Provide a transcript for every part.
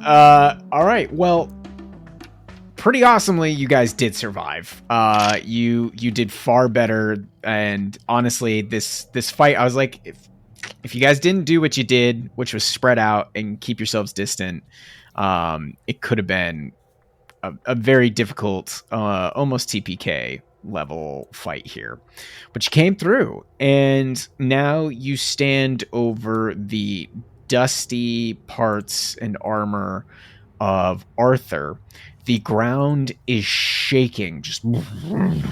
All right. Well, pretty awesomely, you guys did survive. You did far better, and honestly, this fight, I was like, if you guys didn't do what you did, which was spread out and keep yourselves distant, it could have been a very difficult, almost TPK level fight here. But you came through, and now you stand over the dusty parts and armor of Arthur. The ground is shaking, just rumbling.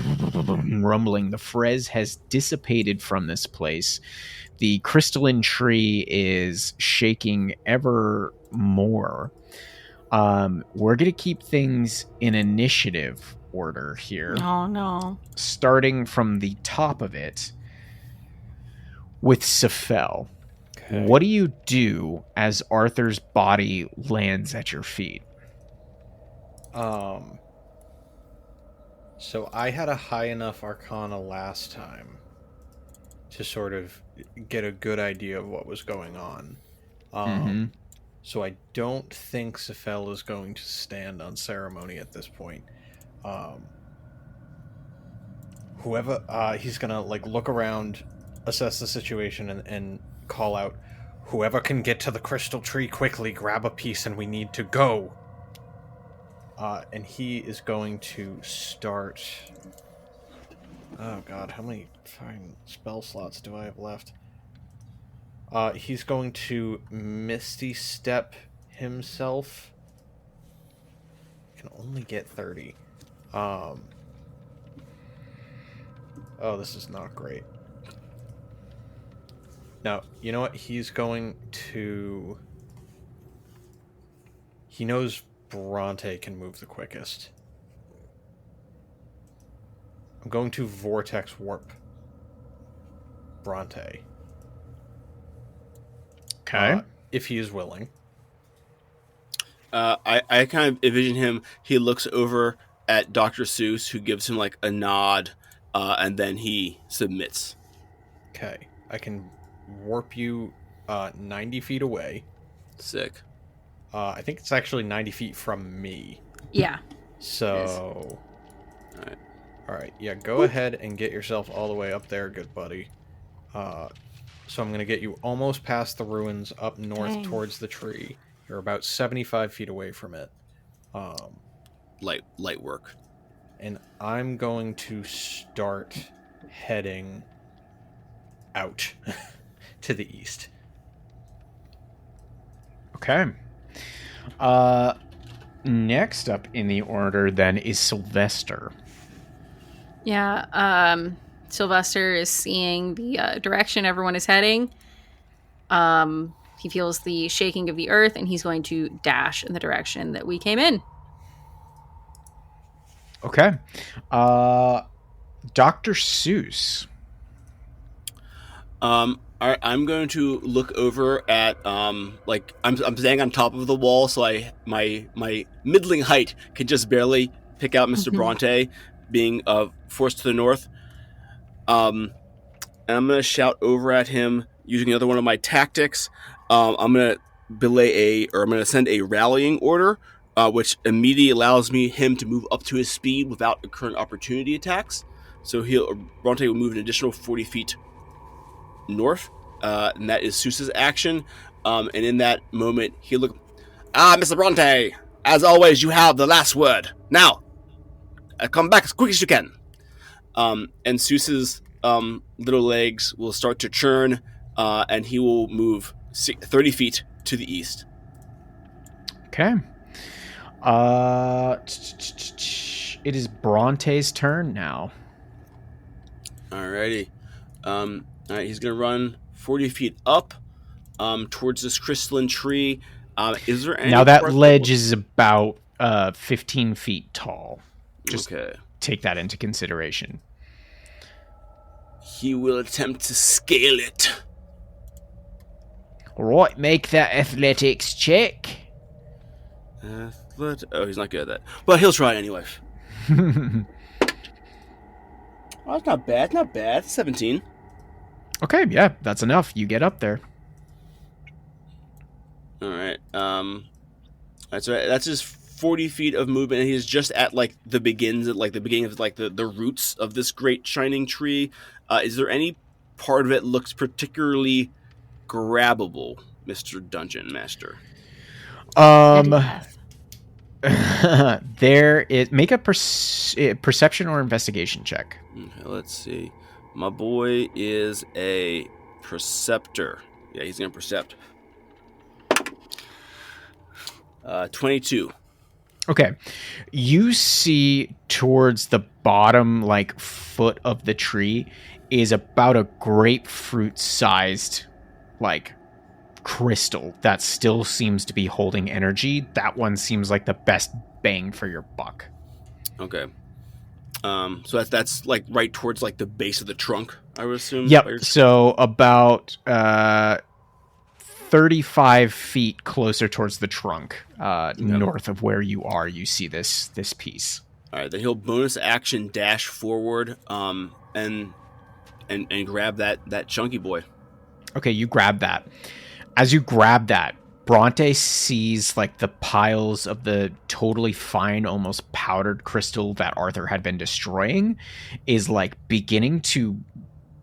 The Frez has dissipated from this place. The crystalline tree is shaking ever more. We're going to keep things in initiative order here. Oh, no. Starting from the top of it with Sephel. Okay. What do you do as Arthur's body lands at your feet? So I had a high enough Arcana last time to sort of get a good idea of what was going on. So I don't think Sephel is going to stand on ceremony at this point. He's gonna look around, assess the situation, and call out, "Whoever can get to the crystal tree quickly, grab a piece, and we need to go." And he is going to start... Oh god, how many fucking spell slots do I have left? He's going to Misty Step himself. Can only get 30. Oh, this is not great. Now, you know what? He's going to... He knows Bronte can move the quickest. I'm going to Vortex Warp Bronte. Okay. If he is willing. I kind of envision him. He looks over at Dr. Seuss, who gives him a nod, and then he submits. Okay. I can warp you 90 feet away. Sick. I think it's actually 90 feet from me. Yeah. So... Alright. Alright, yeah, go ahead and get yourself all the way up there, good buddy. So I'm going to get you almost past the ruins, up north towards the tree. You're about 75 feet away from it. Light work. And I'm going to start heading out to the east. Okay. Next up in the order then is Sylvester. Yeah, Sylvester is seeing the direction everyone is heading. He feels the shaking of the earth, and he's going to dash in the direction that we came in. Okay. Dr. Seuss. I'm going to look over at I'm standing on top of the wall, so my middling height can just barely pick out Mr. Bronte being forced to the north. And I'm going to shout over at him using another one of my tactics. I'm going to send a rallying order, which immediately allows him to move up to his speed without the current opportunity attacks. So Bronte will move an additional 40 feet north, and that is Seuss's action. And in that moment, he'll look, Mr. Bronte, as always, you have the last word. Now, come back as quick as you can. And Seuss's little legs will start to churn, and he will move 30 feet to the east. Okay. It is Bronte's turn now. Alrighty. Alright, he's going to run 40 feet up towards this crystalline tree. Is there any... Now that ledge is about 15 feet tall. Just take that into consideration. He will attempt to scale it. Alright, make that athletics check. He's not good at that. But he'll try anyway. Oh, that's not bad. Not bad. 17. Okay, yeah, that's enough. You get up there. All right. That's right. That's his 40 feet of movement, and he's just at the beginning of the roots of this great shining tree. Is there any part of it looks particularly grabbable, Mr. Dungeon Master? There is. Make a perception or investigation check. Okay, let's see. My boy is a perceptor. Yeah, he's gonna percept. 22. Okay. You see towards the bottom foot of the tree is about a grapefruit sized crystal that still seems to be holding energy. That one seems like the best bang for your buck. Okay. So that's right towards the base of the trunk, I would assume. Yep. So about 35 feet closer towards the trunk, north of where you are, you see this piece. All right, then he'll bonus action dash forward, and grab that chunky boy. Okay, you grab that. As you grab that, Bronte sees the piles of the totally fine, almost powdered crystal that Arthur had been destroying is beginning to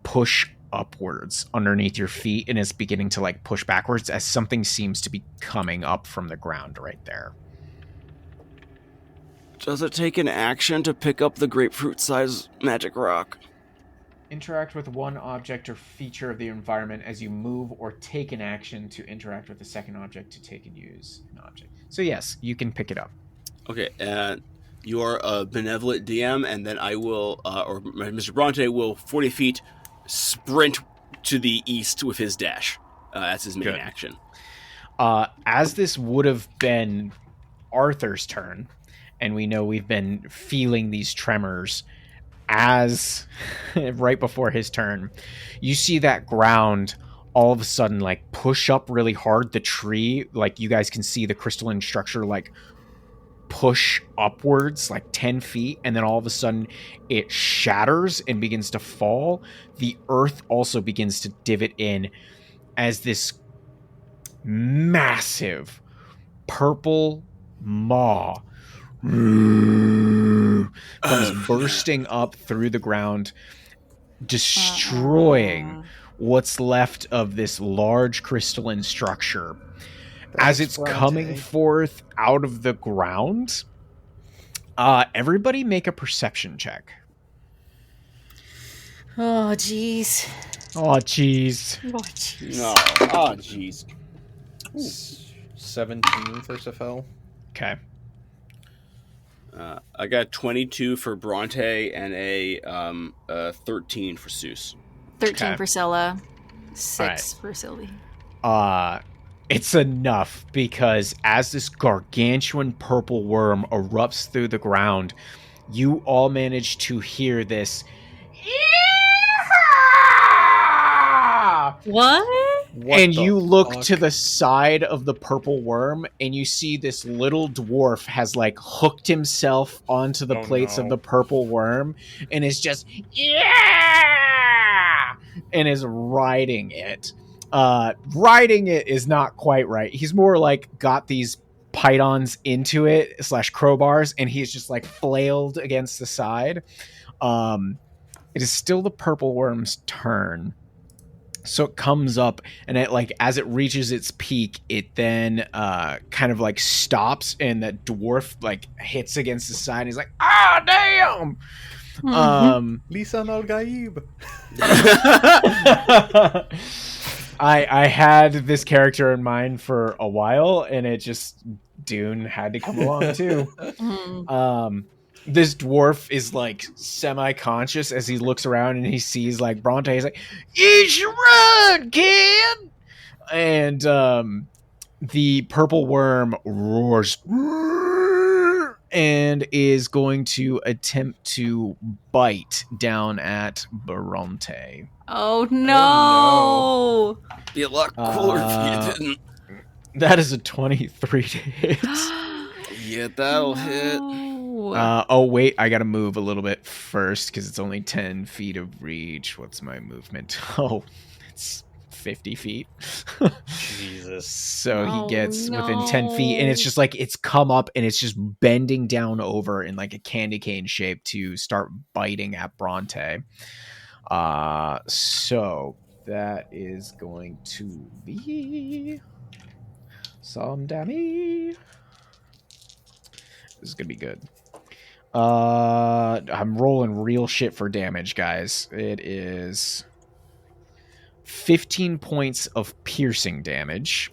push upwards underneath your feet, and is beginning to push backwards as something seems to be coming up from the ground right there. Does it take an action to pick up the grapefruit-sized magic rock? Interact with one object or feature of the environment as you move, or take an action to interact with the second object to take and use an object. So yes, you can pick it up. Okay, you are a benevolent DM, and then I will, or Mr. Bronte will 40 feet sprint to the east with his dash. That's his main action. As this would have been Arthur's turn, and we know we've been feeling these tremors as right before his turn, you see that ground all of a sudden push up really hard. The tree, you guys can see the crystalline structure push upwards 10 feet, and then all of a sudden it shatters and begins to fall. The earth also begins to divot in as this massive purple maw comes bursting up through the ground, destroying what's left of this large crystalline structure. As it's coming forth out of the ground, everybody make a perception check. Oh, jeez. Oh, jeez. Oh, jeez. No. Oh, jeez. 17 for Sephel. Okay. I got 22 for Bronte and a 13 for Seuss. 13 for Scylla. 6 right. for Sylvie. It's enough, because as this gargantuan purple worm erupts through the ground, you all manage to hear this. What? And you look to the side of the purple worm, and you see this little dwarf has hooked himself onto the plates of the purple worm, and is just and is riding it. Riding it is not quite right. He's more got these pythons into it / crowbars, and he's just flailed against the side. It is still the purple worm's turn. So it comes up, and it as it reaches its peak, it then kind of stops, and that dwarf hits against the side, and he's like, ah, damn. Lisan al Gaib. I had this character in mind for a while, and it just Dune had to come along too. This dwarf is semi-conscious as he looks around, and he sees Bronte. He's like, "You should run, kid!" And the purple worm roars and is going to attempt to bite down at Bronte. Oh no! Be a lot cooler if you didn't. That is a 23 to hit. Yeah, that'll hit. Oh, wait, I gotta move a little bit first because it's only 10 feet of reach. What's my movement? Oh, it's 50 feet. Jesus. So Oh, he gets within 10 feet, and it's just like it's come up and it's just bending down over in like a candy cane shape to start biting at Bronte. So that is going to be some damage. This is gonna be good. I'm rolling real shit for damage, guys. It is 15 points of piercing damage.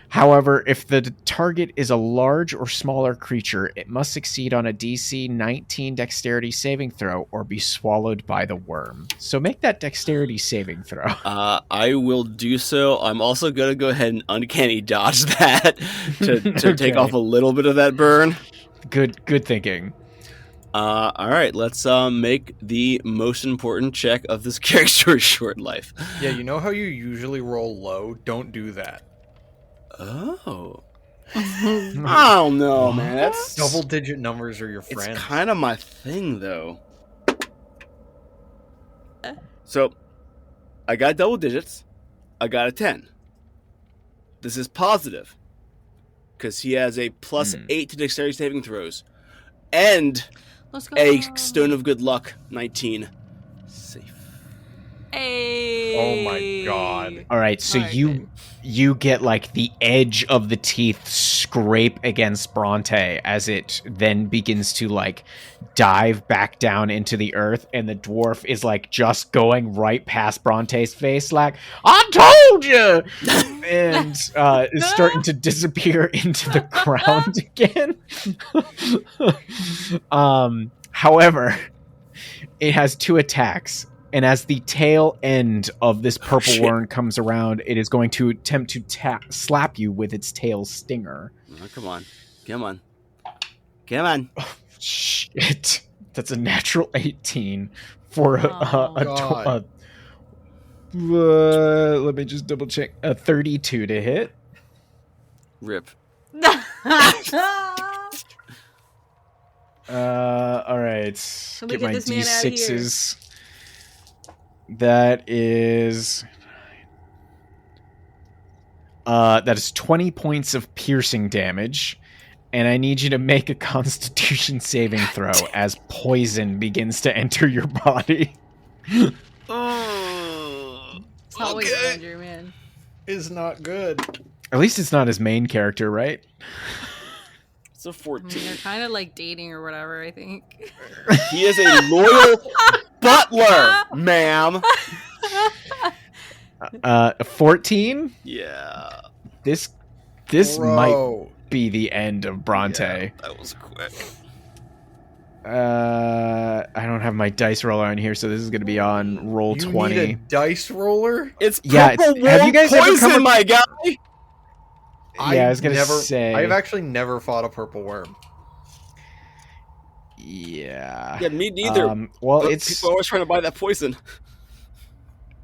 However, if the target is a large or smaller creature, it must succeed on a DC 19 dexterity saving throw or be swallowed by the worm. So make that dexterity saving throw. I will do so. I'm also going to go ahead and uncanny dodge that to take off a little bit of that burn. Good thinking. All right, let's make the most important check of this character's short life. Yeah, you know how you usually roll low? Don't do that. Oh. I don't know, man. That's Double-digit numbers are your it's friend. kind of my thing, though. So, I got double digits. I got a 10. This is positive. Because he has a plus 8 to dexterity saving throws. And Let's go. a stone of good luck, 19. Safe. Hey. Oh my god. All right, so Alright, you get like the edge of the teeth scrape against Bronte as it then begins to like dive back down into the earth, and the dwarf is like just going right past Bronte's face like, I told you, and is starting to disappear into the ground again. However, it has 2 attacks. And as the tail end of this purple worm comes around, it is going to attempt to slap you with its tail stinger. Oh, come on. Come on. Come on. Oh, shit. That's a natural 18 for let me just double check. A 32 to hit. Rip. All right. Somebody Get my get this man outta here. D6s. That is 20 points of piercing damage, and I need you to make a Constitution saving throw as poison begins to enter your body. Oh, It's not always Andrew, man. Is not good. At least it's not his main character, right? It's a I 14. mean, they're kind of like dating or whatever, I think. He is a loyal butler, ma'am. 14? Yeah. This Bro. might be the end of Bronte. Yeah, that was quick. I don't have my dice roller on here, so this is going to be on roll You 20. need a dice roller? It's Yeah, purple it's- have you guys ever poison, come- my guy. Yeah, I was gonna say. I've actually never fought a purple worm. Yeah. Yeah, me neither. Well, But it's people are always trying to buy that poison.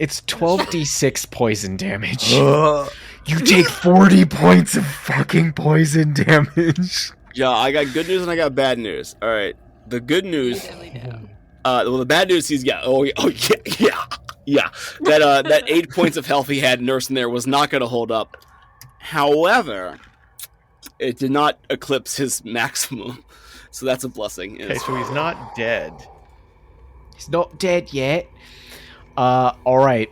12d6 poison damage. Ugh. You take 40 points of fucking poison damage. Yeah, I got good news and I got bad news. All right, the good news. Well, the bad news is yeah. That 8 points of health he had nursed in there was not going to hold up. However, it did not eclipse his maximum, so that's a blessing. Okay, so he's not dead. He's not dead yet. All right.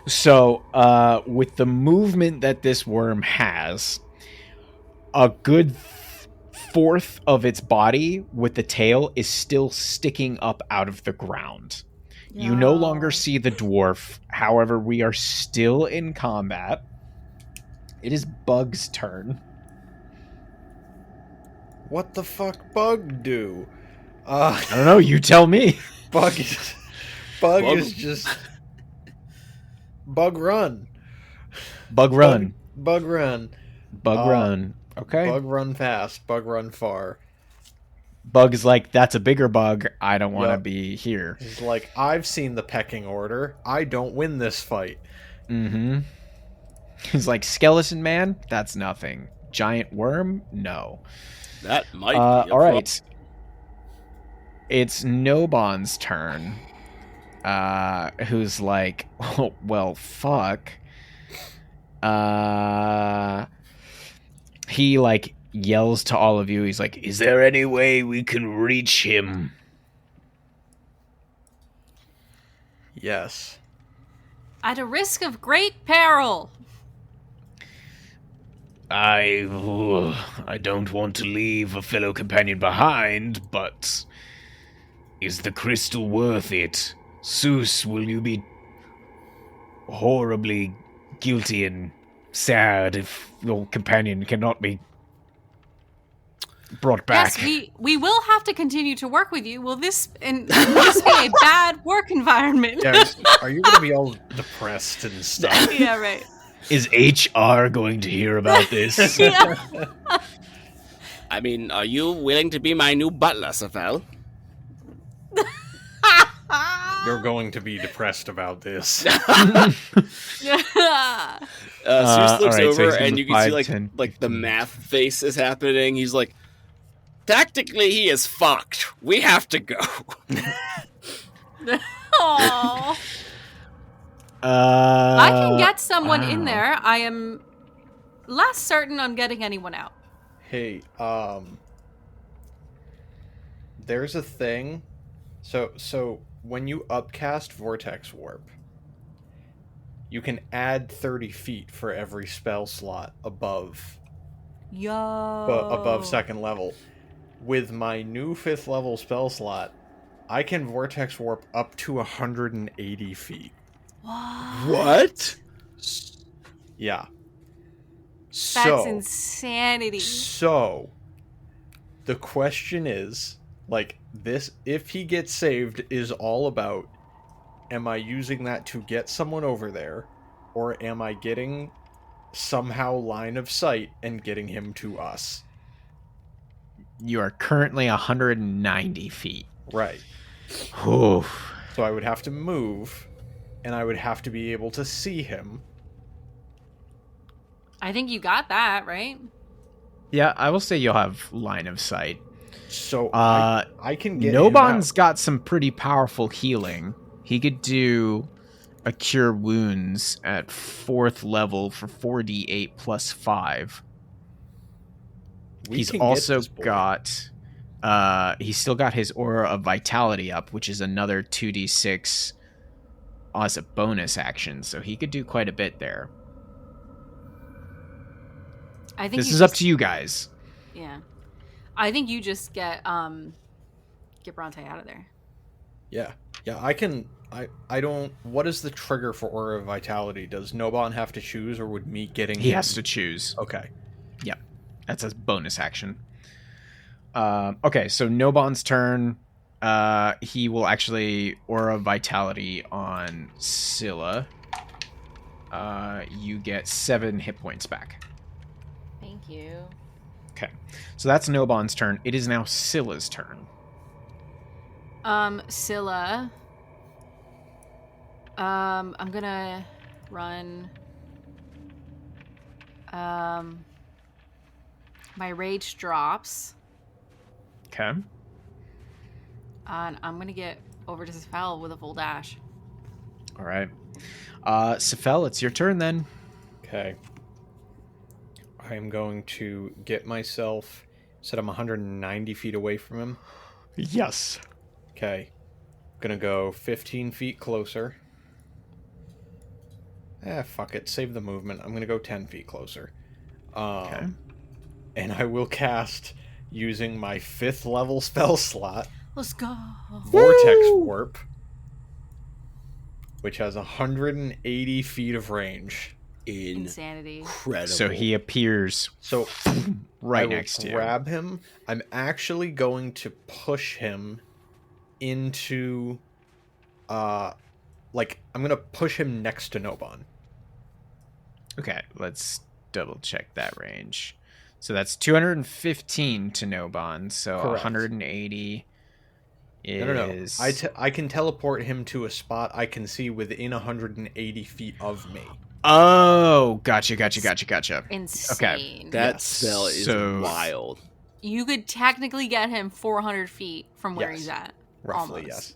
So, with the movement that this worm has, a good fourth of its body with the tail is still sticking up out of the ground. You no longer see the dwarf. However, we are still in combat. It is Bug's turn. What the fuck Bug do? I don't know. You tell me. Bug is just Bug run. Bug run. Bug run. Bug run. Okay. Bug run fast. Bug run far. Bug is like, that's a bigger bug. I don't want to Yep. be here. He's like, I've seen the pecking order. I don't win this fight. Mm-hmm. He's like, skeleton man? That's nothing. Giant worm? No. That might be. All right. It's Nobon's turn. who's like, oh, well, fuck. He like yells to all of you. He's like, "Is there any way we can reach him?" Yes. At a risk of great peril. I don't want to leave a fellow companion behind, but is the crystal worth it? Zeus, will you be horribly guilty and sad if your companion cannot be brought back? Yes, we will have to continue to work with you. Will this be a bad work environment? Yeah, are you going to be all depressed and stuff? Yeah, right. Is HR going to hear about this? Yeah. I mean, are you willing to be my new butler, Sephel? You're going to be depressed about this. Zeus looks right, so over he's and you can 5, see like 10, like the math face is happening. He's like, tactically he is fucked. We have to go. Aww. I can get someone in there. I am less certain on getting anyone out. Hey, there's a thing. So when you upcast Vortex Warp, you can add 30 feet for every spell slot above second level. With my new 5th level spell slot, I can Vortex Warp up to 180 feet. What? Yeah. That's insanity. So, the question is, like, this, if he gets saved, is all about, am I using that to get someone over there, or am I getting somehow line of sight and getting him to us? You are currently 190 feet. Right. Oof. So I would have to move, and I would have to be able to see him. I think you got that, right? Yeah, I will say you'll have line of sight. So I can get Nobon's got some pretty powerful healing. He could do a cure wounds at 4th level for 4d8 plus 5. He's also got he's still got his aura of vitality up, which is another 2d6 as a bonus action, so he could do quite a bit there. I think this is up to you guys. Yeah. I think you just get Bronte out of there. Yeah, I can. I don't. What is the trigger for Aura of Vitality? Does Nobon have to choose, or would me getting? He has to choose. Okay. Yep, that's a bonus action. Okay, so Nobon's turn. He will actually Aura of Vitality on Scylla. You get 7 hit points back. Thank you. Okay, so that's Nobon's turn. It is now Scylla's turn. Scylla. I'm gonna run. My rage drops. Okay. And I'm gonna get over to Sephel with a full dash. All right. Sephel, it's your turn then. Okay. I am going to get myself. Said I'm 190 feet away from him. Yes. Okay. Gonna go 15 feet closer. Fuck it. Save the movement. I'm gonna go 10 feet closer. Okay. And I will cast, using my 5th level spell slot, Let's go. Vortex Warp, which has 180 feet of range. Insanity. Incredible. So he appears So right I will next to you. grab him. I'm actually going to push him into, I'm gonna push him next to Nobon. Okay, let's double check that range. So that's 215 to Nobon, so Correct. 180 is... No. I can teleport him to a spot I can see within 180 feet of me. Oh, gotcha. Insane. That Yes. spell is So- wild. You could technically get him 400 feet from where Yes. he's at. Roughly, Almost. yes.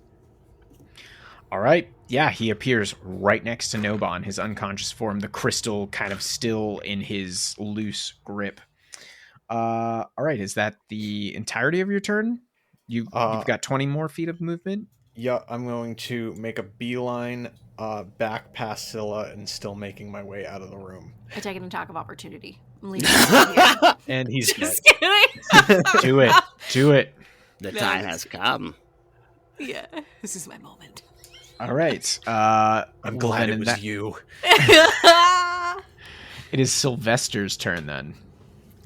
All right. Yeah, he appears right next to Noban, his unconscious form, the crystal kind of still in his loose grip. All right. Is that the entirety of your turn? You've got 20 more feet of movement. Yeah, I'm going to make a beeline back past Scylla and still making my way out of the room. I take an attack of opportunity. I'm leaving here. And he's Just dead. kidding. Do it. Do it. The time has come. Yeah, this is my moment. All right. I'm glad it was you. It is Sylvester's turn then.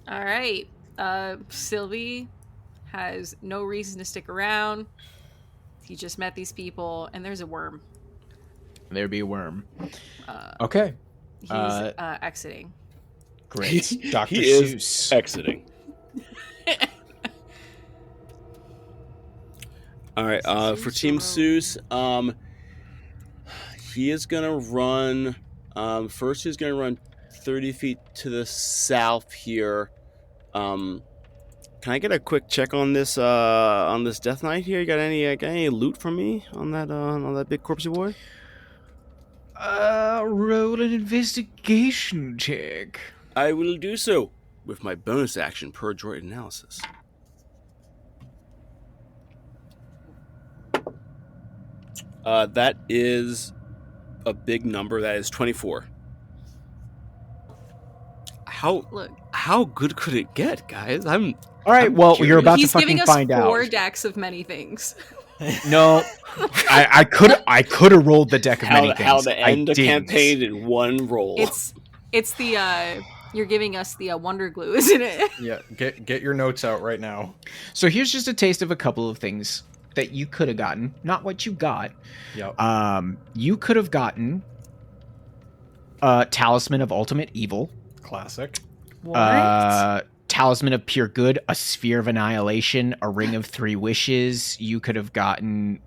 All right. Sylvie has no reason to stick around. He just met these people, and there's a worm. There'd be a worm. Okay. He's exiting. Great. Dr. He Seuss. is exiting. All right. For Team Seuss, he is gonna run. First, he's gonna run 30 feet to the south here. Can I get a quick check on this Death Knight here? You got any loot from me on that big corpsey boy? Roll an investigation check. I will do so with my bonus action per droid analysis. That is a big number. That is 24. How good could it get, guys? All right, well, you're about to fucking find out. He's giving us 4 decks of many things. No, I could have rolled the deck of many things. How to end a campaign in one roll. It's the you're giving us the Wonder Glue, isn't it? Yeah, get your notes out right now. So here's just a taste of a couple of things that you could have gotten, not what you got. Yep. You could have gotten Talisman of Ultimate Evil. Classic. What? Talisman of Pure Good, a Sphere of Annihilation, a Ring of 3 Wishes. You could have gotten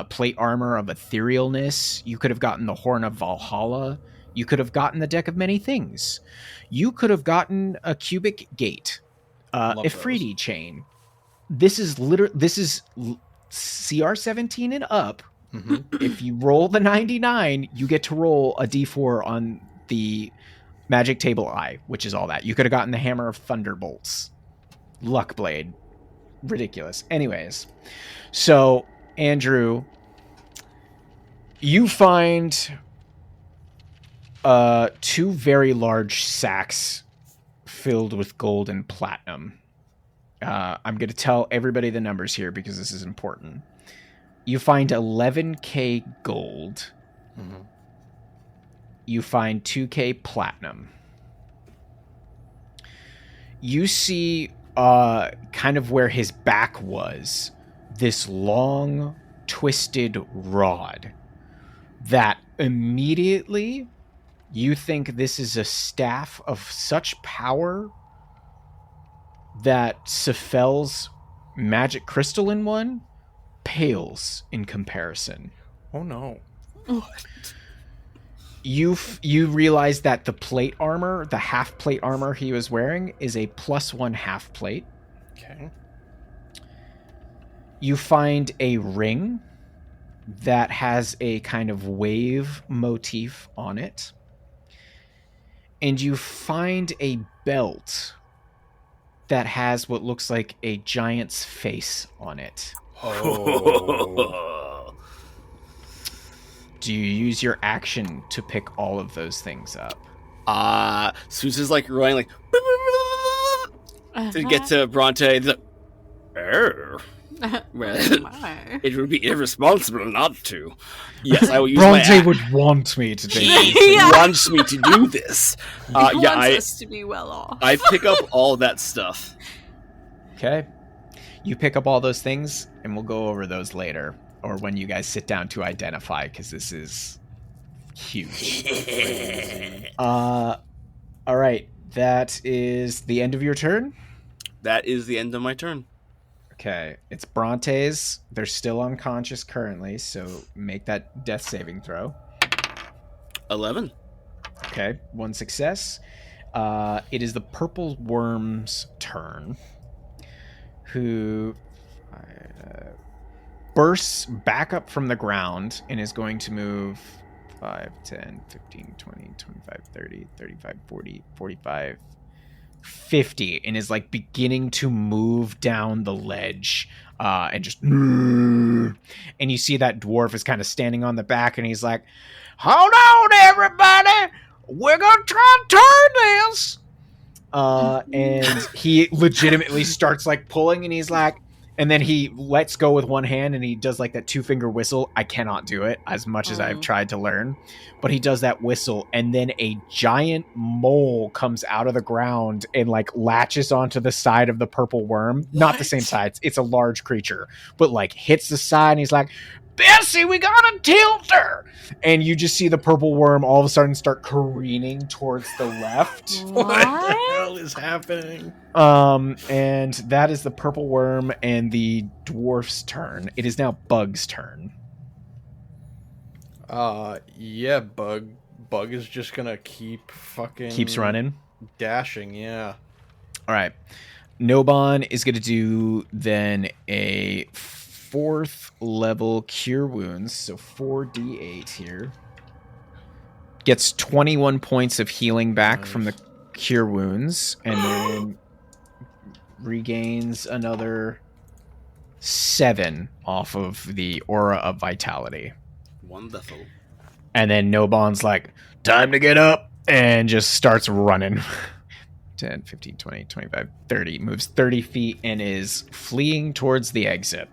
Plate Armor of Etherealness. You could have gotten the Horn of Valhalla. You could have gotten the Deck of Many Things. You could have gotten a Cubic Gate, Ifriti Chain. This is CR17 and up. Mm-hmm. If you roll the 99, you get to roll a D4 on the Magic Table Eye, which is all that. You could have gotten the Hammer of Thunderbolts. Luck Blade. Ridiculous. Anyways, so, Andrew, you find 2 very large sacks filled with gold and platinum. I'm going to tell everybody the numbers here because this is important. You find 11k gold. Mm-hmm. You find 2k platinum. You see kind of where his back was, this long, twisted rod that immediately you think this is a staff of such power that Sephel's magic crystal in one pales in comparison. Oh no. You realize that the plate armor, the half plate armor he was wearing, is a +1 half plate. Okay. You find a ring that has a kind of wave motif on it. And you find a belt that has what looks like a giant's face on it. Oh. Do you use your action to pick all of those things up? Seuss is like running like to get to Bronte. He's like, well, it would be irresponsible not to. Yes, I will use Bronte my would want me to take these. He wants me to do this. He wants us to be well off. I pick up all that stuff. Okay. You pick up all those things, and we'll go over those later, or when you guys sit down to identify, because this is huge. All right. That is the end of your turn? That is the end of my turn. Okay. It's Bronte's. They're still unconscious currently, so make that death saving throw. 11. Okay. 1 success. It is the purple worm's turn. Who bursts back up from the ground and is going to move 5, 10, 15, 20, 25, 30, 35, 40, 45, 50, and is like beginning to move down the ledge, and just, and you see that dwarf is kind of standing on the back, and he's like, hold on, everybody, we're gonna try and turn this. And he legitimately starts like pulling, and he's like, and then he lets go with one hand, and he does like that 2-finger whistle. I cannot do it as much as I've tried to learn, but he does that whistle, and then a giant mole comes out of the ground and like latches onto the side of the purple worm. Not the same side. It's a large creature, but like hits the side, and he's like, Bessie, we got a tilter. And you just see the purple worm all of a sudden start careening towards the left. What the hell is happening? And that is the purple worm and the dwarf's turn. It is now Bug's turn. Yeah, Bug is just gonna keeps running, dashing. Yeah. All right. Nobon is gonna do then a 4th level cure wounds, so 4d8 here. Gets 21 points of healing back from the cure wounds, and then regains another 7 off of the aura of vitality. Wonderful. And then Nobon's like, time to get up, and just starts running. 10, 15, 20, 25, 30. Moves 30 feet and is fleeing towards the exit.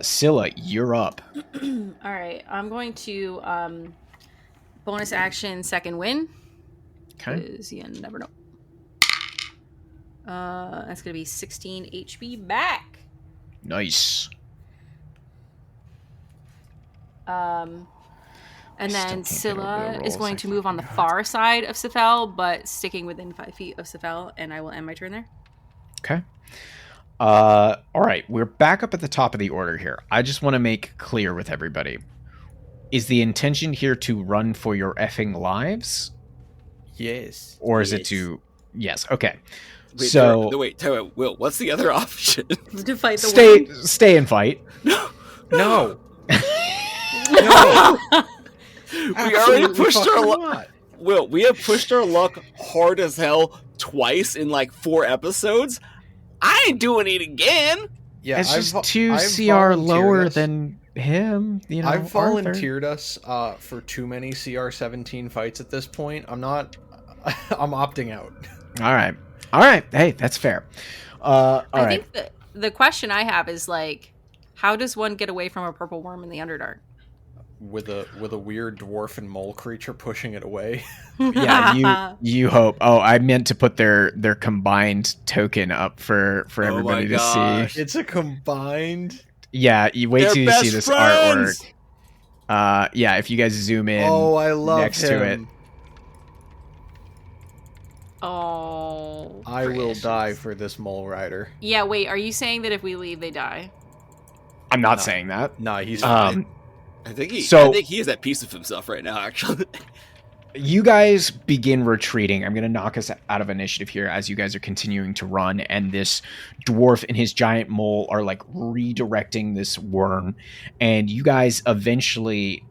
Scylla, you're up. All right, I'm going to bonus action second win. Okay. Because you never know. That's going to be 16 HP back. Nice. And then can't get Scylla over the is rolls. going to move on the far side of Sephel, but sticking within 5 feet of Sephel, and I will end my turn there. Okay. All right, we're back up at the top of the order here. I just want to make clear with everybody. Is the intention here to run for your effing lives? Yes. Or is it Yes. to... Yes, okay. Wait, So... wait, Will, what's the other option? To fight the Stay and fight. No. No. We already pushed our luck. Will, we have pushed our luck hard as hell twice in like 4 episodes. I ain't doing it again. Yeah, It's just I've 2 CR volunteered lower us. than him. You know, I've Arthur. volunteered us for too many CR17 fights at this point. I'm opting out. All right. Hey, that's fair. All I right. think the question I have is like, how does one get away from a purple worm in the Underdark? With a weird dwarf and mole creature pushing it away. Yeah, you hope. Oh, I meant to put their combined token up for everybody to gosh. see. It's a combined. Yeah, you wait They're till you see best this friends! artwork. Yeah, if you guys zoom in Oh, I love next him. to it. Oh. I will precious. die for this mole rider. Yeah, wait, are you saying that if we leave, they die? I'm not No. saying that. Nah, he's fine. I think he is at peace with himself right now, actually. You guys begin retreating. I'm going to knock us out of initiative here as you guys are continuing to run, and this dwarf and his giant mole are like redirecting this worm, and you guys eventually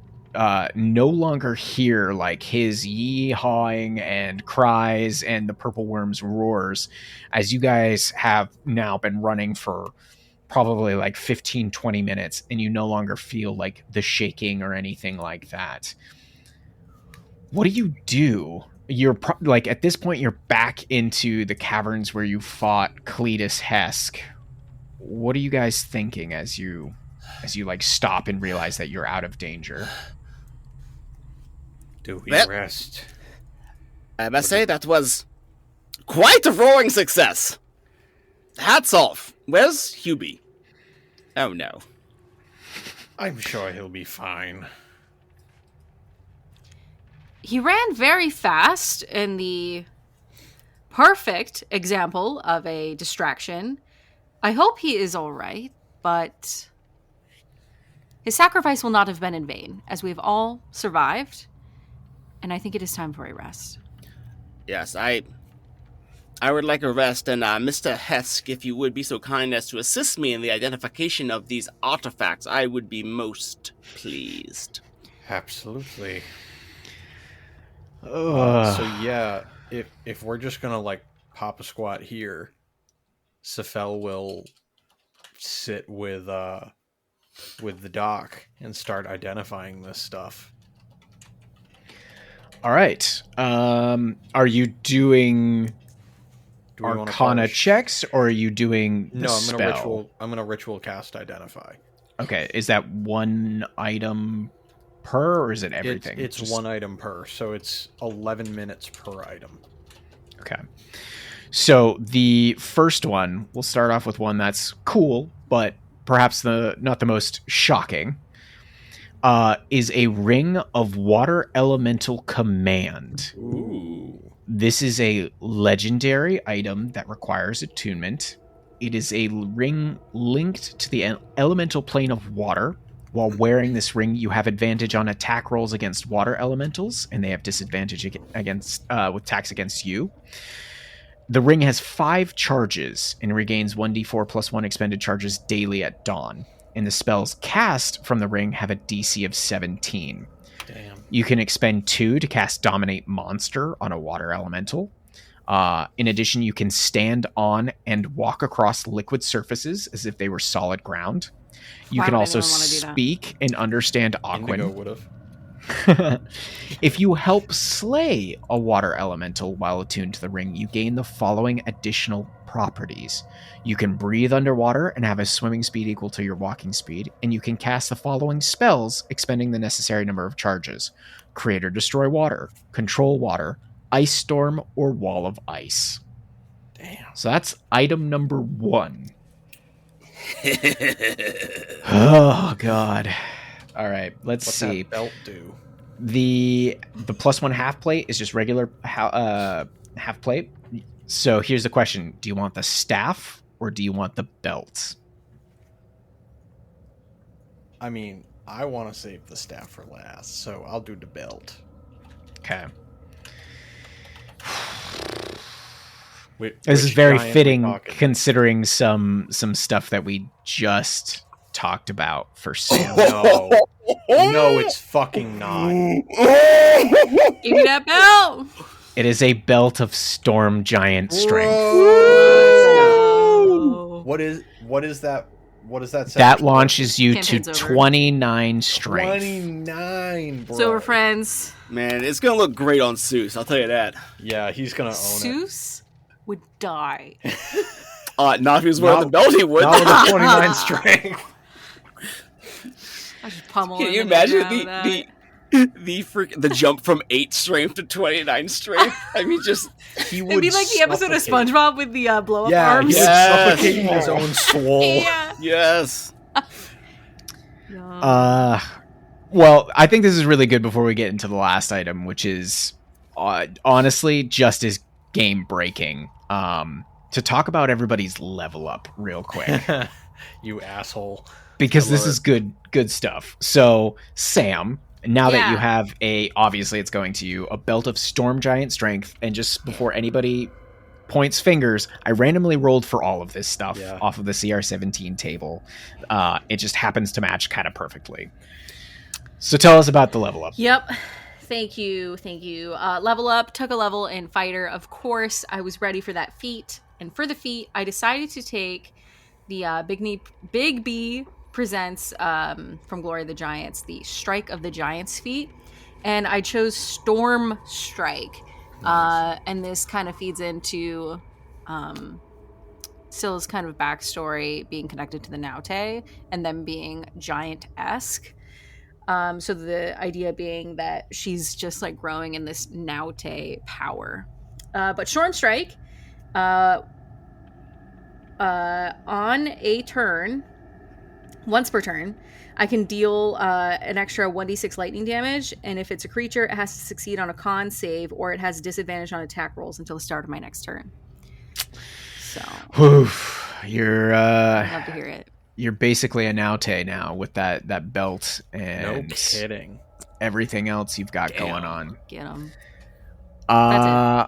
no longer hear like his yee-hawing and cries and the purple worm's roars, as you guys have now been running for probably like 15-20 minutes, and you no longer feel like the shaking or anything like that. What do? You're like at this point you're back into the caverns where you fought Cletus Hesk. What are you guys thinking as you like stop and realize that you're out of danger? Do we Well- rest? I must say that was quite a roaring success. Hats off. Where's Hubie? Oh no. I'm sure he'll be fine. He ran very fast in the perfect example of a distraction. I hope he is all right, but his sacrifice will not have been in vain, as we've all survived, and I think it is time for a rest. Yes, I I would like a rest, and Mr. Hesk, if you would be so kind as to assist me in the identification of these artifacts, I would be most pleased. Absolutely. Ugh. So yeah, if we're just gonna like pop a squat here, Sephel will sit with the doc and start identifying this stuff. All right. Are you doing Do we wanna Arcana call checks, or are you doing the No, spell? I'm gonna ritual cast identify. Okay, is that one item per, or is it everything? It's one item per, so it's 11 minutes per item. Okay. So the first one, we'll start off with one that's cool, but perhaps not the most shocking, is a Ring of Water Elemental Command. Ooh. This is a legendary item that requires attunement. It is a ring linked to the elemental plane of water. While wearing this ring, you have advantage on attack rolls against water elementals, and they have disadvantage against with attacks against you. The ring has 5 charges and regains 1d4 plus 1 expended charges daily at dawn. And the spells cast from the ring have a DC of 17. Damn. You can expend 2 to cast Dominate Monster on a water elemental. In addition, you can stand on and walk across liquid surfaces as if they were solid ground. You Why can would also anyone wanna do that? speak and understand Indigo Aquan. would have. If you help slay a water elemental while attuned to the ring, you gain the following additional properties. You can breathe underwater and have a swimming speed equal to your walking speed, and you can cast the following spells, expending the necessary number of charges. Create or destroy water, control water, ice storm, or wall of ice. Damn. So that's item number 1. Oh, God. All right, let's What's see. that belt do? The plus 1 half plate is just regular half plate. So here's the question: do you want the staff or do you want the belt? I mean, I want to save the staff for last, so I'll do the belt. Okay. Which This is very giant we fitting, talking? considering some stuff that we just talked about for Sam. No. No, it's fucking not. Give me that belt. It is a belt of storm giant strength. Whoa. What is that? What does that say? That launches you to Campaign's over. 29 strength. 29, bro. So we're friends. Man, it's gonna look great on Seuss, I'll tell you that. Yeah, he's gonna own Seuss would die. Not if he was wearing the belt, he it. would. Not with a 29 strength. I should pummel Can him you in the imagine ground the jump from 8 strength to 29 strength? I mean, just He It'd be like the episode of suffocate. SpongeBob with the blow-up Yeah, arms. he would Yes. suffocate in his own swole. Yeah. yes. Well, I think this is really good before we get into the last item, which is honestly just as game breaking. To talk about everybody's level up real quick, You asshole. because I this love is good stuff. So, Sam, now that you Yeah. have obviously it's going to you, a belt of storm giant strength, and just before anybody points fingers, I randomly rolled for all of this stuff off of the CR17 table. It just happens to match kind of perfectly. So tell us about the level up. Yep. Thank you. Level up, took a level in fighter. Of course, I was ready for that feat. And for the feat, I decided to take the Big B presents from Glory of the Giants, the Strike of the Giants feat. And I chose Storm Strike. Nice. And this kind of feeds into Scylla's kind of backstory being connected to the Naute and them being giant-esque. So the idea being that she's just like growing in this Naute power. But Storm Strike, on a turn, once per turn, I can deal an extra 1d6 lightning damage, and if it's a creature, it has to succeed on a con save, or it has disadvantage on attack rolls until the start of my next turn. So, You're I'd love to hear it. You're basically a Naute now with that belt and No kidding. everything else you've got going on. Get them. Oh,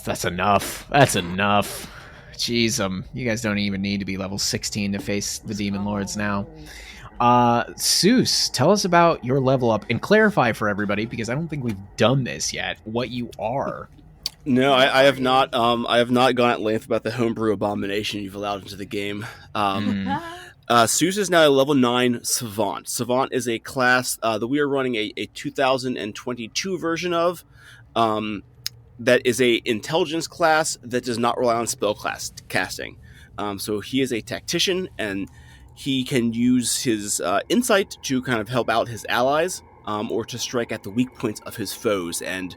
That's enough. That's enough. Jeez, you guys don't even need to be level 16 to face the Demon Lords now. Seuss, tell us about your level up and clarify for everybody, because I don't think we've done this yet, what you are. No, I have not. I have not gone at length about the homebrew abomination you've allowed into the game. Seuss is now a level 9 Savant. Savant is a class that we are running a 2022 version of. That is a intelligence class that does not rely on spell class casting. So he is a tactician, and he can use his insight to kind of help out his allies, or to strike at the weak points of his foes. And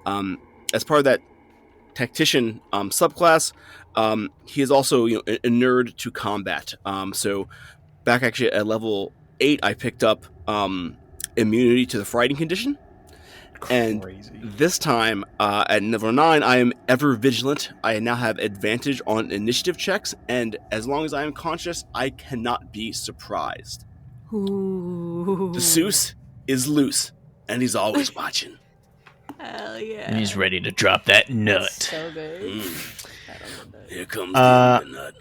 as part of that tactician subclass, he is also a nerd to combat. So back actually at level 8, I picked up immunity to the frighting condition. And this time, at level 9, I am ever vigilant. I now have advantage on initiative checks, and as long as I am conscious, I cannot be surprised. Ooh. Seuss is loose, and he's always watching. Hell yeah. And he's ready to drop that nut. That's so good. Here comes the nut.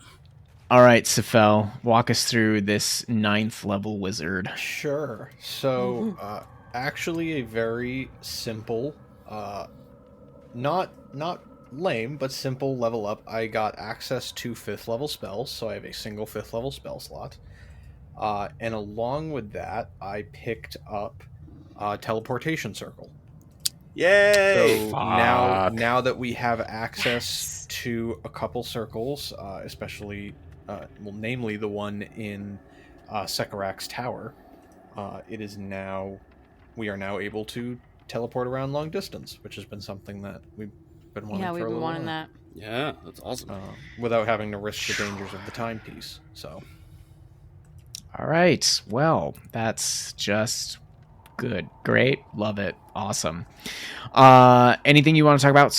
All right, Sephel, walk us through this 9th level wizard. Sure. So, actually a very simple, not lame, but simple level up. I got access to 5th level spells, so I have a single 5th level spell slot. And along with that, I picked up Teleportation Circle. Yay! So now that we have access to a couple circles, especially, namely the one in Sekarak's tower, we are now able to teleport around long distance, which has been something that we've been wanting for a little while. Yeah, we've been wanting that. Yeah, that's awesome. Without having to risk the dangers of the timepiece. So, all right, well, that's just good, great, love it, awesome. Anything you want to talk about?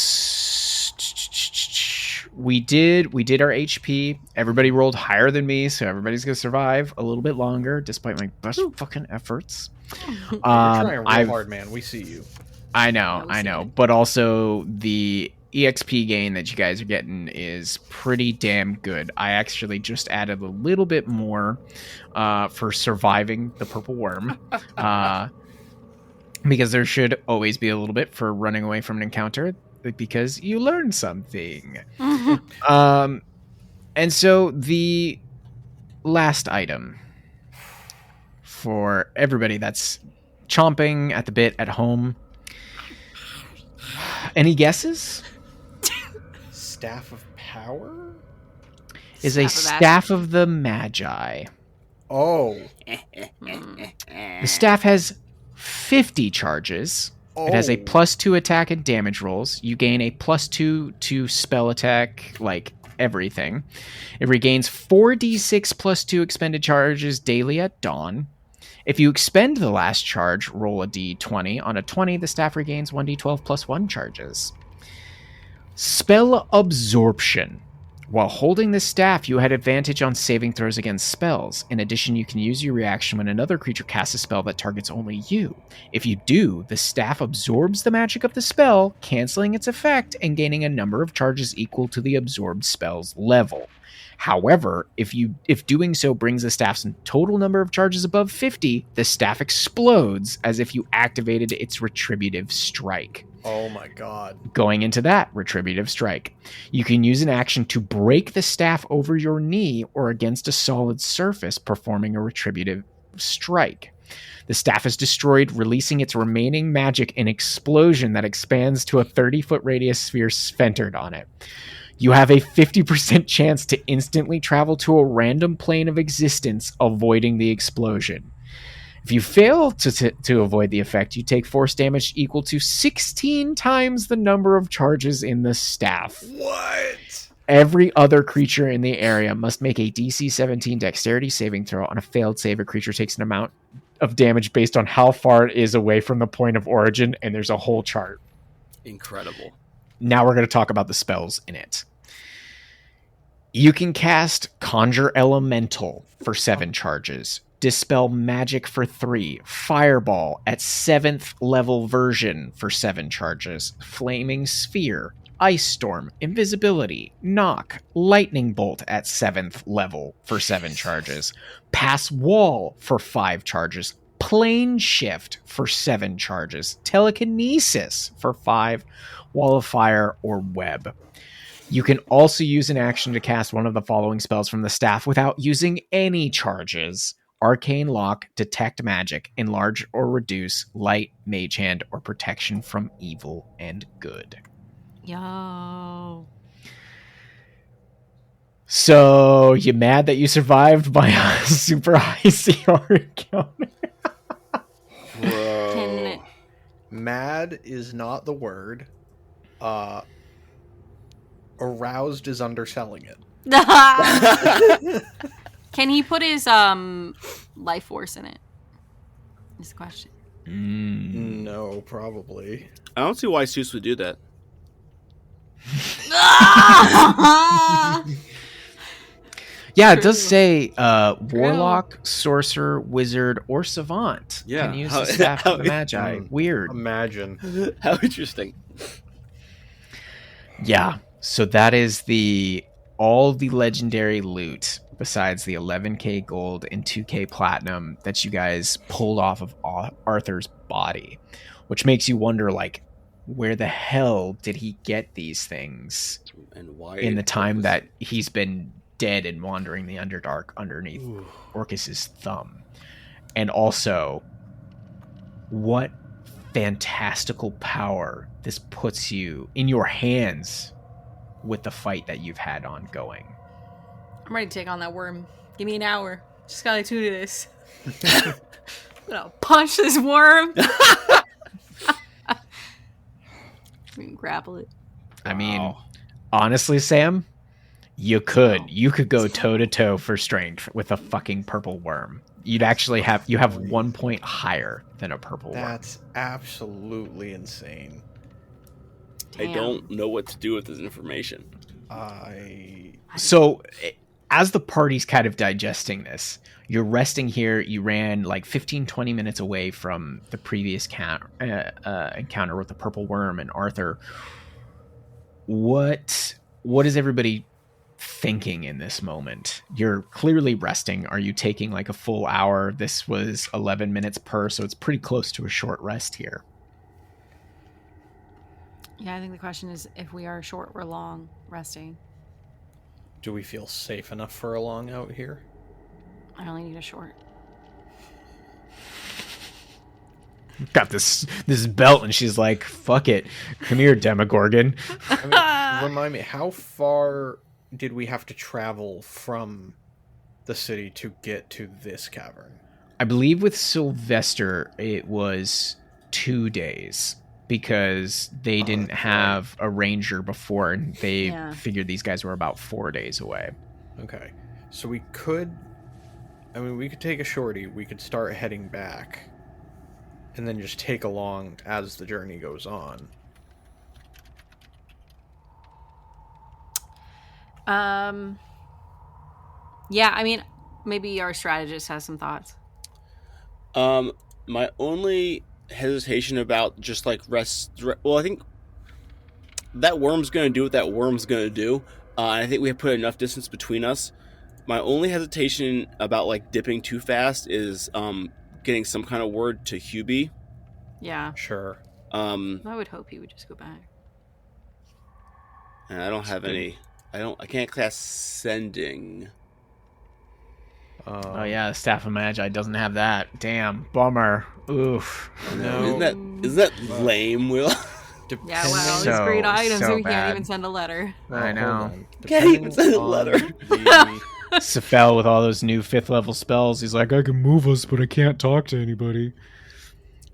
We did our HP. Everybody rolled higher than me, so everybody's gonna survive a little bit longer, despite my best fucking efforts. you're trying real hard, man. We see you. I know, but also the EXP gain that you guys are getting is pretty damn good. I actually just added a little bit more for surviving the purple worm, because there should always be a little bit for running away from an encounter, because you learn something. And so the last item for everybody that's chomping at the bit at home. Any guesses? Staff of Power? Is a Staff of the Magi. Oh. The staff has 50 charges. It has a +2 attack and damage rolls. You gain a +2 to spell attack, like everything. It regains 4d6 +2 expended charges daily at dawn. If you expend the last charge, roll a d20. On a 20, the staff regains 1d12 +1 charges. Spell Absorption. While holding this staff, you had advantage on saving throws against spells. In addition, you can use your reaction when another creature casts a spell that targets only you. If you do, the staff absorbs the magic of the spell, canceling its effect and gaining a number of charges equal to the absorbed spell's level. However, if doing so brings the staff's total number of charges above 50, the staff explodes as if you activated its Retributive Strike. Oh my god. Going into that, Retributive Strike. You can use an action to break the staff over your knee or against a solid surface, performing a Retributive Strike. The staff is destroyed, releasing its remaining magic in explosion that expands to a 30-foot radius sphere centered on it. You have a 50% chance to instantly travel to a random plane of existence, avoiding the explosion. If you fail to avoid the effect, you take force damage equal to 16 times the number of charges in the staff. What? Every other creature in the area must make a DC 17 dexterity saving throw. On a failed save, a creature takes an amount of damage based on how far it is away from the point of origin, and there's a whole chart. Incredible. Now we're going to talk about the spells in it. You can cast Conjure Elemental for 7 charges. Dispel Magic for 3. Fireball at 7th level version for 7 charges. Flaming Sphere Ice Storm, Invisibility, Knock, Lightning Bolt at 7th level for 7 charges, Pass Wall for 5 charges, Plane Shift for 7 charges, Telekinesis for 5, Wall of Fire, or Web. You can also use an action to cast one of the following spells from the staff without using any charges: Arcane Lock, Detect Magic, Enlarge or Reduce, Light, Mage Hand, or Protection from Evil and Good. Yo. So, you mad that you survived by a super high CR encounter? Bro. Mad is not the word. Aroused is underselling it. Can he put his life force in it? Is the question. No, probably. I don't see why Seuss would do that. Yeah, it does say Warlock, Sorcerer, Wizard, or Savant can use the Staff of the Magi. Weird. Imagine. How interesting. Yeah, so that is all the legendary loot besides the 11k gold and 2k platinum that you guys pulled off of Arthur's body, which makes you wonder, like, where the hell did he get these things And why in the time that he's been dead and wandering the Underdark underneath Orcus's thumb? And also, what fantastical power this puts you in your hands with the fight that you've had ongoing. I'm ready to take on that worm. Give me an hour. Just gotta do this. I'm gonna punch this worm. We can grapple it. I mean, honestly, Sam, you could. No. You could go toe to toe for strength with a fucking purple worm. You'd actually have 1 point higher than a purple worm. That's absolutely insane. Damn. I don't know what to do with this information. So, as the party's kind of digesting this, you're resting here. You ran like 15-20 minutes away from the previous encounter with the purple worm and Arthur. What is everybody thinking in this moment? You're clearly resting. Are you taking like a full hour? This was 11 minutes per, so it's pretty close to a short rest here. Yeah, I think the question is if we are short or long resting. Do we feel safe enough for a long out here? I only need a short. Got this belt, and she's like, fuck it. Come here, Demogorgon. I mean, remind me, how far did we have to travel from the city to get to this cavern? I believe with Sylvester, it was 2 days because they didn't have a ranger before, and they figured these guys were about 4 days away. Okay. So we could take a shorty. We could start heading back and then just take along as the journey goes on. Yeah, I mean, maybe our strategist has some thoughts. My only hesitation about just like well, I think that worm's going to do what that worm's going to do. I think we have put enough distance between us. My only hesitation about like dipping too fast is getting some kind of word to Hubie. Yeah. Sure. I would hope he would just go back. And I don't have any. I can't cast sending. Oh yeah, Staff of Magi doesn't have that. Damn, bummer. Oof. No. Isn't that lame, Will? Yeah, wow, these So- great items, so so we bad. can't even send a letter. I know. Can't even send a letter. Sephel with all those new 5th level spells. He's like, I can move us, but I can't talk to anybody.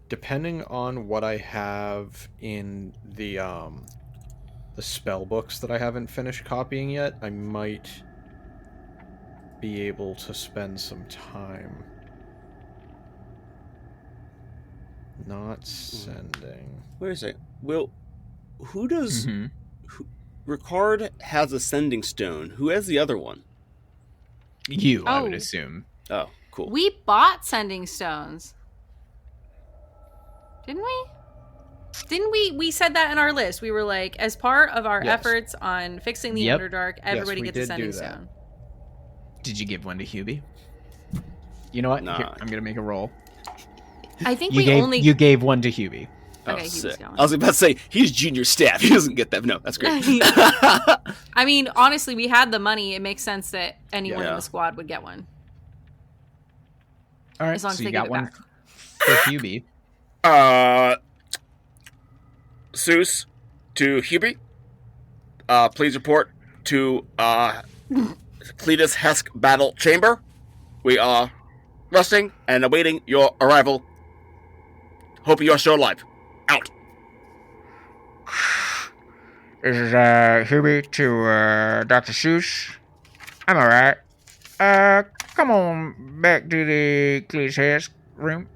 Depending on what I have in the spell books that I haven't finished copying yet, I might be able to spend some time. Not sending. Wait a second. Will, who does... Ricard has a sending stone. Who has the other one? You, I would Oh. assume. Oh, cool. We bought sending stones. Didn't we? Didn't we said that in our list? We were like, as part of our Yes. efforts on fixing the Yep. Underdark, everybody we gets a did sending do that. stone. Did you give one to Hubie? You know what? Nah. Here, I'm gonna make a roll. I think You we gave one to Hubie. Okay, Oh, he was sick. going. I was about to say, he's junior staff. He doesn't get that. No, that's great. I mean, honestly, we had the money. It makes sense that anyone in Yeah. the squad would get one. All right, As long as so they you give got it one back. for Hubie. Seuss to Hubie. Please report to Cletus Hesk Battle Chamber. We are resting and awaiting your arrival. Hope you are still alive. Out. This is Hubie to Dr. Seuss. I'm alright. Come on back to the Cletus room.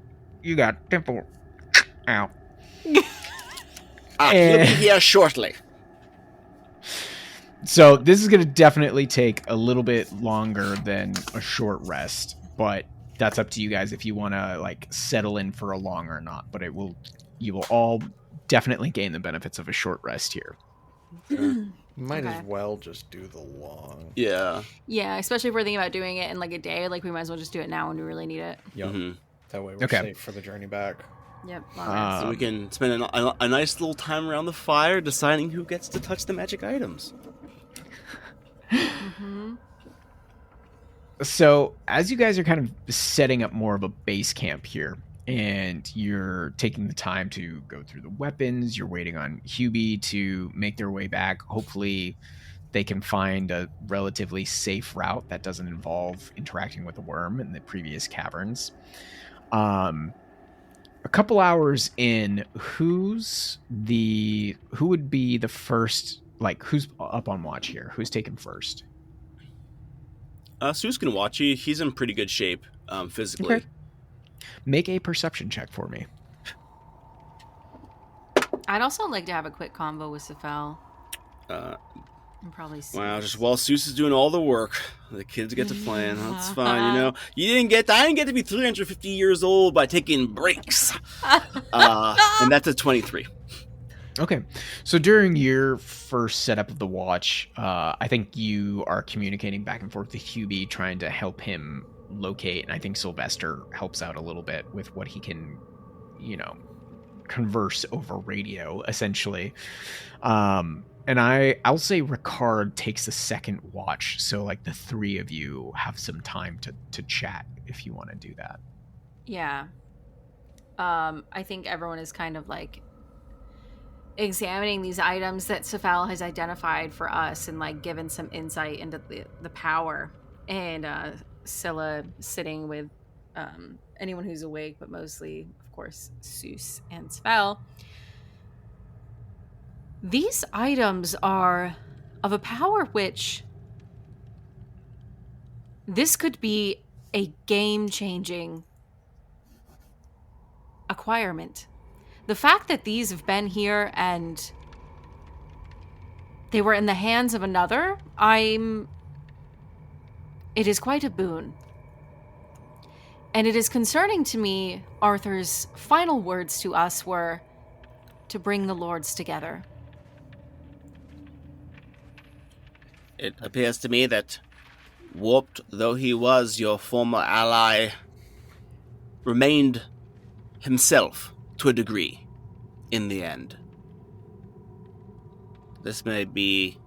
You got temple out. He'll be here shortly. So this is going to definitely take a little bit longer than a short rest, but that's up to you guys if you want to like settle in for a long or not. But you will all definitely gain the benefits of a short rest here. Might Okay. as well just do the long. Yeah. Yeah, especially if we're thinking about doing it in like a day. Like, we might as well just do it now when we really need it. Yep. Mm-hmm. That way we're Okay. safe for the journey back. Yep. long rest. So we can spend a nice little time around the fire deciding who gets to touch the magic items. Mhm. So as you guys are kind of setting up more of a base camp here, and you're taking the time to go through the weapons, you're waiting on Hubie to make their way back. Hopefully they can find a relatively safe route that doesn't involve interacting with the worm in the previous caverns. A couple hours in, who would be the first, like, who's up on watch here? Who's taken first? Seuss can watch you. He's in pretty good shape physically. Okay. Make a perception check for me. I'd also like to have a quick convo with Sephel. Uh, And probably see. Wow, just while Seuss is doing all the work, the kids get to plan. That's fine, you know. I didn't get to be 350 years old by taking breaks. And that's a 23. Okay. So during your first setup of the watch, I think you are communicating back and forth with Hubie, trying to help him locate, and I think Sylvester helps out a little bit with what he can, converse over radio, essentially. And I'll say Ricard takes the second watch, so like the three of you have some time to chat if you want to do that. Yeah. I think everyone is kind of like examining these items that Sephel has identified for us and like given some insight into the power. And Scylla sitting with anyone who's awake, but mostly, of course, Seuss and Sephel. These items are of a power which this could be a game-changing acquirement. The fact that these have been here and they were in the hands of another, it is quite a boon. And it is concerning to me, Arthur's final words to us were to bring the lords together. It appears to me that, warped though he was, your former ally remained himself to a degree in the end. This may be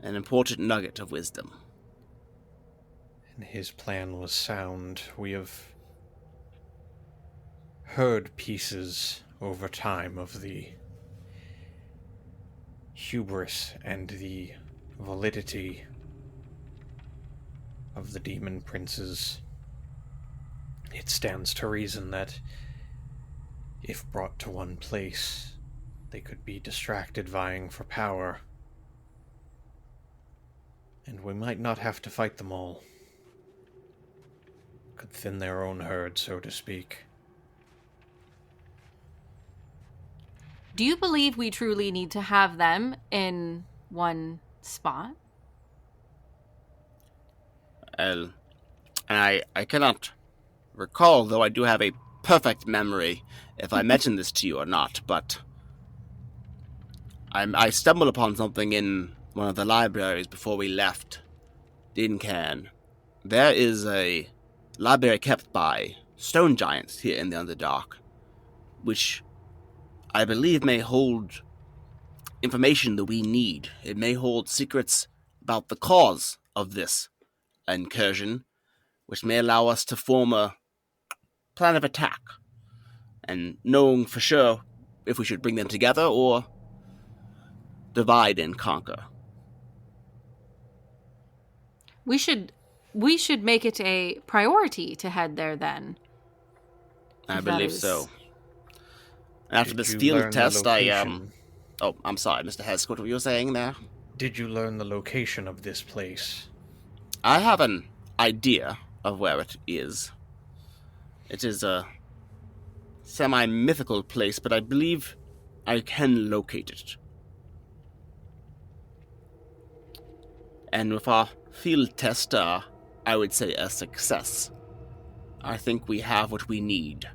an important nugget of wisdom. And his plan was sound. We have heard pieces over time of the hubris and the validity of the demon princes. It stands to reason that if brought to one place, they could be distracted vying for power. And we might not have to fight them all. Could thin their own herd, so to speak. Do you believe we truly need to have them in one spot? And I cannot recall, though I do have a perfect memory if I mentioned this to you or not, but I stumbled upon something in one of the libraries before we left Dincan. There is a library kept by stone giants here in the Underdark, which I believe may hold information that we need. It may hold secrets about the cause of this incursion, which may allow us to form a plan of attack, and knowing for sure if we should bring them together or divide and conquer. We should make it a priority to head there then. I If believe that is- so. After Did this you field learn the test, location? Oh, I'm sorry, Mr. Hess, what were you saying there? Did you learn the location of this place? I have an idea of where it is. It is a semi-mythical place, but I believe I can locate it. And with our field test, I would say a success. I think we have what we need.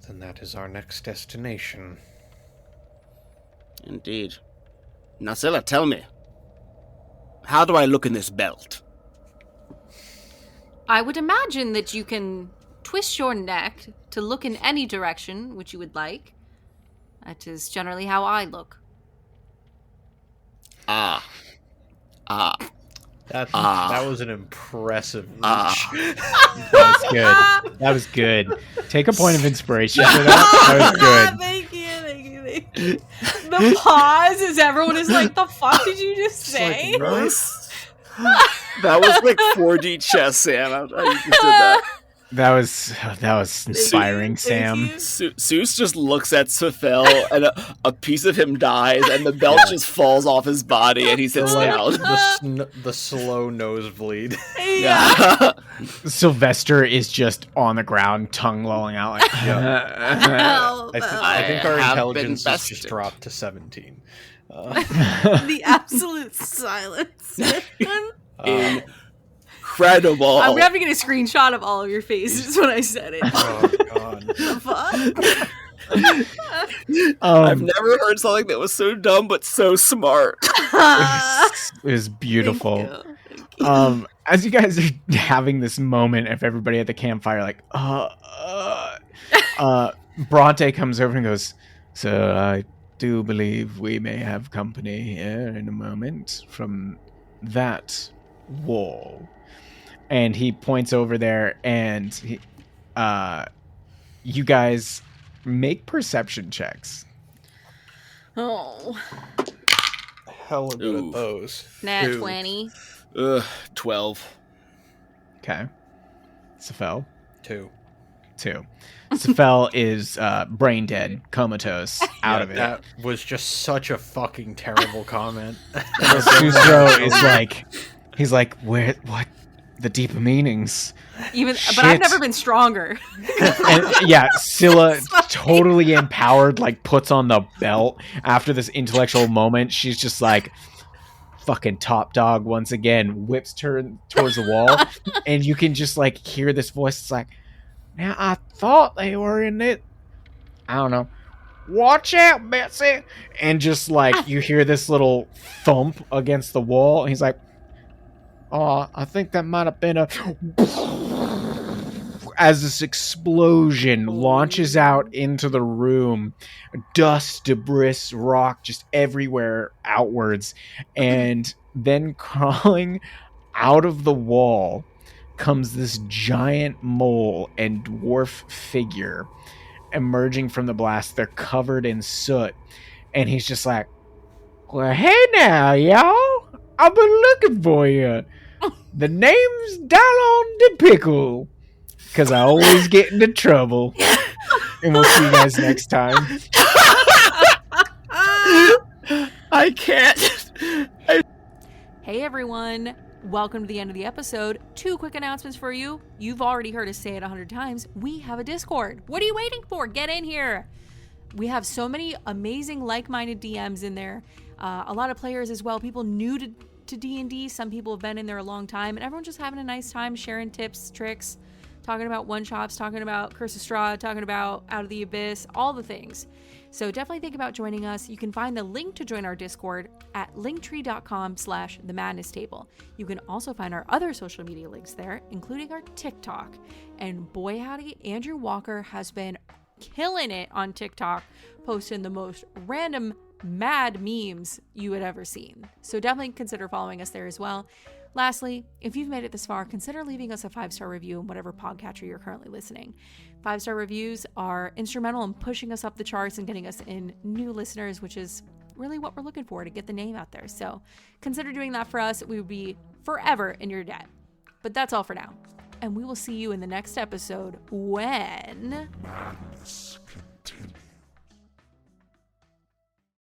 Then that is our next destination. Indeed. Now, Scylla, tell me, how do I look in this belt? I would imagine that you can twist your neck to look in any direction which you would like. That is generally how I look. Ah. That was an impressive reach. That was good. That was good. Take a point of inspiration for that. That was good. Thank you. The pause as everyone is like, the fuck did you just say? Like, what? That was like 4D chess, Sam. I just did that. That was inspiring, Sam. Seuss just looks at Sephel, and a piece of him dies, and the belt just falls off his body, and he sits down. The slow nosebleed. Yeah. Sylvester is just on the ground, tongue lolling out like. I think our have intelligence been has just bested. dropped to 17. The absolute silence. Incredible. I'm having to get a screenshot of all of your faces when I said it. Oh, God. The fuck? I've never heard something that was so dumb but so smart. It was beautiful. Thank you. As you guys are having this moment of everybody at the campfire, like, Bronte comes over and goes, "So I do believe we may have company here in a moment from that wall." And he points over there, and you guys make perception checks. Oh, Hella good Ooh. at those. nat Ooh. 20. 12. Okay. Sephel, 2. 2. Sephel is brain dead, comatose, out of it. That was just such a fucking terrible comment. Sussaro is like, he's like, where, what, the deeper meanings? But I've never been stronger. And yeah, Scylla, totally empowered, like puts on the belt after this intellectual moment. She's just like, fucking top dog once again, whips her towards the wall, and you can just like hear this voice. It's like, now I thought they were in it. I don't know. Watch out, Betsy! And just like you hear this little thump against the wall, and he's like, "Oh, I think that might have been a." As this explosion launches out into the room, dust, debris, rock, just everywhere outwards, and then crawling out of the wall comes this giant mole and dwarf figure emerging from the blast. They're covered in soot, and he's just like, "Well, hey now, y'all, I've been looking for you. The name's Dallon the Pickle, because I always get into trouble." And we'll see you guys next time. I can't. Hey everyone, welcome to the end of the episode. 2 quick announcements for you. You've already heard us say it 100 times. We have a Discord. What are you waiting for? Get in here. We have so many amazing like-minded DMs in there. A lot of players as well, people new to to D&D. Some people have been in there a long time, and everyone's just having a nice time sharing tips, tricks, talking about one-shots, talking about Curse of Strahd, talking about Out of the Abyss, all the things. So definitely think about joining us. You can find the link to join our Discord at linktree.com/themadnesstable. You can also find our other social media links there, including our TikTok. And boy howdy, Andrew Walker has been killing it on TikTok, posting the most random mad memes you had ever seen. So definitely consider following us there as well. Lastly, if you've made it this far, consider leaving us a 5-star review in whatever podcatcher you're currently listening. 5-star reviews are instrumental in pushing us up the charts and getting us in new listeners, which is really what we're looking for to get the name out there. So consider doing that for us. We would be forever in your debt. But that's all for now. And we will see you in the next episode when... Madness continues.